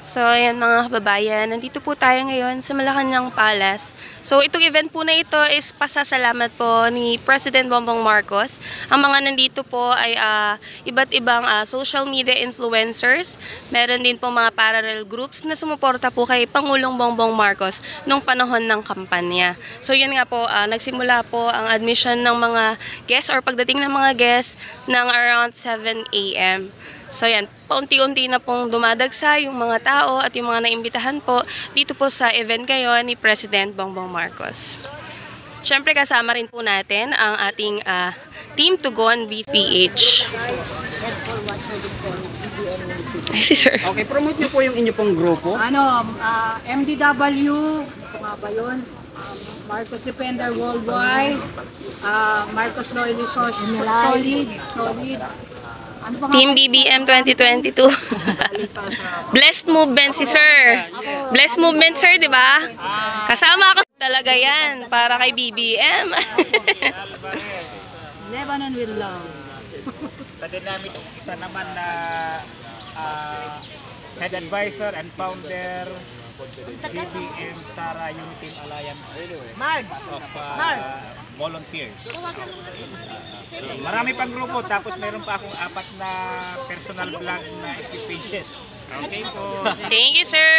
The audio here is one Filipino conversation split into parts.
So, ayan mga kababayan, nandito po tayo ngayon sa Malacanang Palace. So, itong event po na ito is pasasalamat po ni President Bongbong Marcos. Ang mga nandito po ay iba't ibang social media influencers. Meron din po mga parallel groups na sumuporta po kay Pangulong Bongbong Marcos nung panahon ng kampanya. So, yun nga po, nagsimula po ang admission ng mga guests or pagdating ng mga guests ng around 7 a.m. So yan, paunti-unti na pong dumadagsa yung mga tao at yung mga naimbitahan po dito po sa event ngayon ni President Bongbong Marcos. Siyempre kasama rin po natin ang ating Team Tugon VPH. Ay, si sir. Okay, promote niyo po yung inyo pong grupo. MDW, ba yun? Marcos Defender Worldwide, Marcos Loyalty Solid. Ano Team BBM 2022. Blessed Movement si sir. Blessed Movement sir, di ba? Kasama ako talaga yan para kay BBM. Lebanon with love. Sa dynamic, isa naman na head advisor and founder BBM Sara Unity Alliance of volunteers. Marami pang grupo, tapos meron pa akong 4 na personal vlog na FB pages. Okay po. Thank you sir.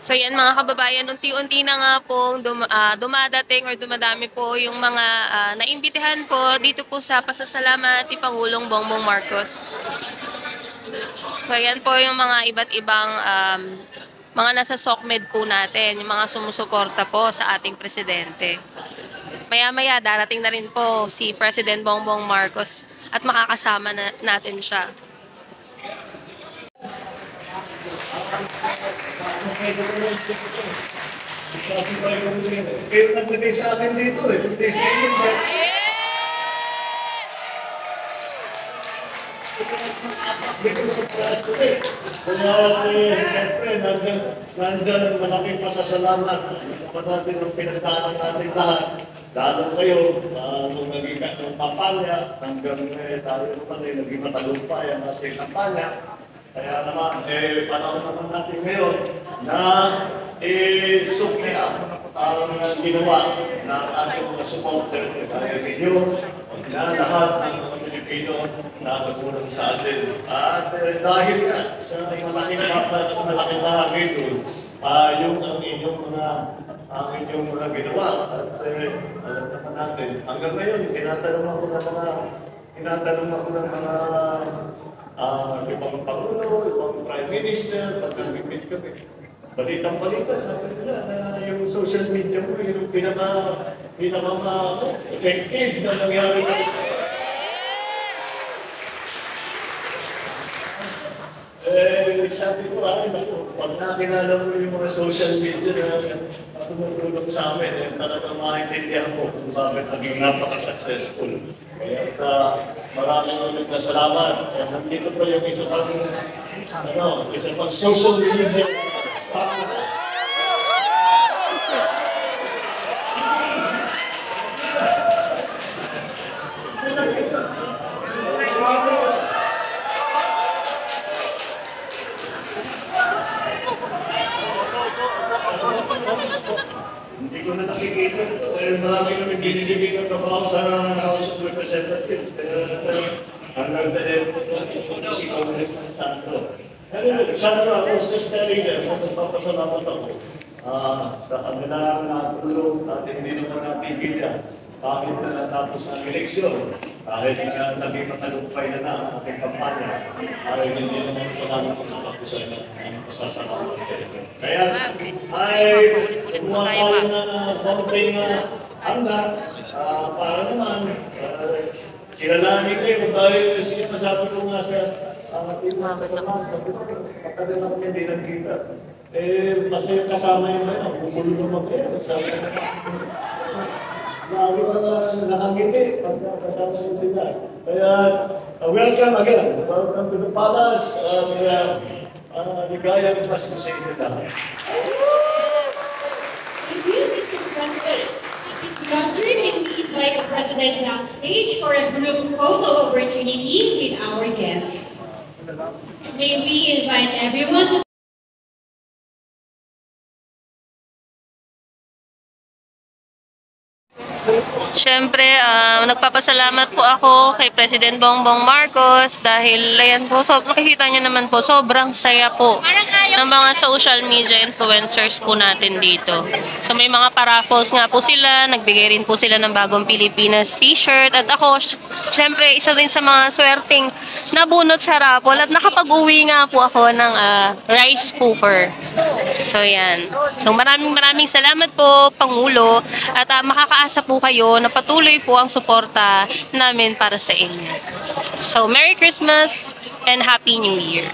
So yan mga kababayan, unti-unti na nga pong dumadating or dumadami po yung mga naimbitahan po dito po sa pasasalamat ni Pangulong Bongbong Marcos. So yan po yung mga iba't ibang mga nasa SOCMED po natin, yung mga sumusuporta po sa ating presidente. Maya-maya darating na rin po si President Bongbong Marcos at makakasama natin siya. Kayo nagbigay sa akin dito eh. Yes! Kaya siyempre, nandyan malaking pasasalamat kapag natin ang pinagdaanan natin lahat. Lalo kayo, nung naging ng kampanya, hanggang tayo naman naging matagumpay ang ating kampanya. Kaya naman, panahon naman natin ngayon na suklian ang ginawa ng ating mga supporter kaya ninyo na lahat ng mga Pilipino na nagulong sa atin. At dahil nga sa malaking bahagi doon, yung ang inyong mga ginawa. At alam naman natin, hanggang ngayon, tinatanong ako ng mga ibang Pangulo, ibang Prime Minister, pag nag-meet kami. Balitang-balita, sabi nila na yung social media mo, yung pinaka-effective na nangyari na ito. Sabi ko, pag nakilala mo yung mga social media na tumutulong sa amin, talagang maintindihan ko kung bakit naging napaka-successful. Kaya maraming ulit na salamat. Nandito pa yung isa pang social media. Hindi ko na nakikita ito. Marami kami binibigay ng trabaho sa House of Representatives. Hanggang si Congressman Sandro. Sandro, I was just telling them, magpapasalamat ako sa kanilang tulong at hindi naman napigilyan. Bakit na natapos ang eleksyon? Kahit naging matagumpay na ang aking kampanya, ay hindi naman salamat kung natapusan ang pasasalamat. Kaya ay kumuha tayo na konting para naman kilalanin kayo dahil kasi masabi ko nga sa ating mga kasama, sabi ko, matagal na kami hindi nagkita. Masaya kasama yung bumulo naman kayo. Sabi ko, lalo na nakangiti pagka kasama nyo sila. Kaya, welcome again. Welcome to the palace. Ligayang Pasko sa inyo lahat. Thank you, Mr. President. This country may lead by invite the President backstage for a group photo opportunity with our guests. May we invite everyone to Siyempre, nagpapasalamat po ako kay President Bongbong Marcos dahil ayan po, nakikita niyo naman po, sobrang saya po ng mga social media influencers po natin dito. So may mga paraffles nga po sila, nagbigay rin po sila ng bagong Pilipinas t-shirt at ako, siyempre, isa din sa mga swerteng nabunot sa raffle at nakapag-uwi nga po ako ng rice cooker. So yan. So maraming salamat po, Pangulo, at makakaasa po kayo na patuloy po ang suporta namin para sa inyo. So Merry Christmas and Happy New Year!